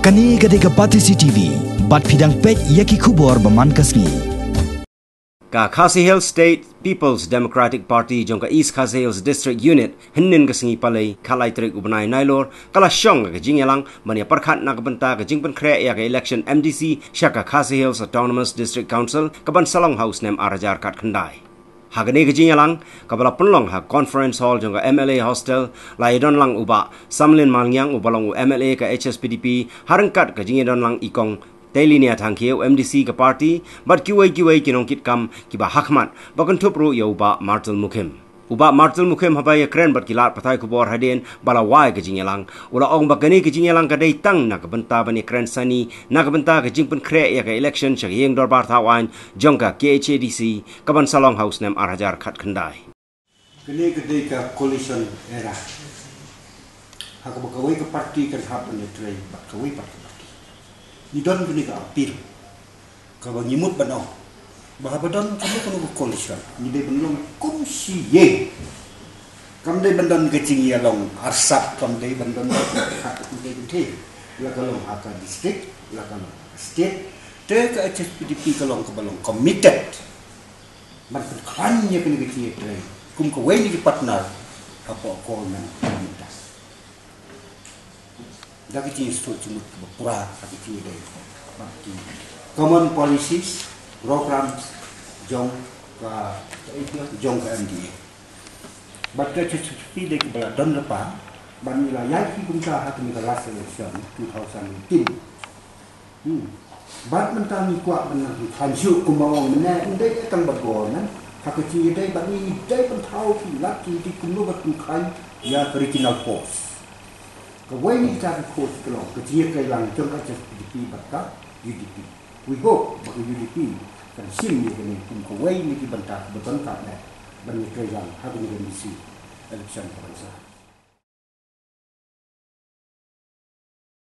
Kani gadega Batisi TV, bat pidang pet yaki kubor baman kasni. Ka Khasi Hills State People's Democratic Party jong ka East Khasi Hills District Unit hinnin ka singi palay kalay trik ubnay nailor kala syong ka jingyalang mania parkhat na kabenta ka jing Pynkhreh ya ka election MDC siya ka Khasi Hills Autonomous District Council kaban Salong House nem arajar kat khandai. Hagani ka jingyalang kabala punlong ha conference hall jong ka MLA hostel laidon lang uba samlin mangyang ubalong MLA ka Hspdp harangkat ka jingedon lang ikong Telinia tangkiu MDC ke parti, bat kiwai kinong kitkam kiba hakmat, bakan tupru ya uba Martel Mukim. Uba Martel Mukim habaya keren bat kilat patai kubor hadin bala wai ke jingyalang, ula ong bakani ke jingyalang ka tang nak benta bani keren sani, nak benta ke jing Pynkhreh ya ke election syag yeng dorbar tawan, jongka KHADC, kaban Salong House nem arajar kat kendai. Kini ketika coalition era, hak bakawai ke parti kan happen itu bakawai parti. Ni don kini ka apil ka nyimut bano bahadon kami kono coalition ni de benlong komisi ye kam de bandon kecing ya long arsap kam de bandon hak de te la kalong hak district la kalong state te ka Hspdp kalong ka balong committed man kan nya kini kecing ye kum ko weni ki partner apa ko men dah kecil cumut pura kecil deh. Common policies, programs, jong ke MDA. Baca seperti dek beladon lepas, banila yang kita hak ni last election 2018. Bat mentang kuat menang hansyuk kumbawang mana indai tang bergonan hak kecil deh bani deh pentau kilat di kumlu bertukai ya original force. Kawai ni kita kos kalau kecil kelang jom aja UDP bakal UDP. We hope bagi UDP kan sim ni kini kawai ni dibantah betul tak dah bagi kelang hari ini di Elekshon bangsa.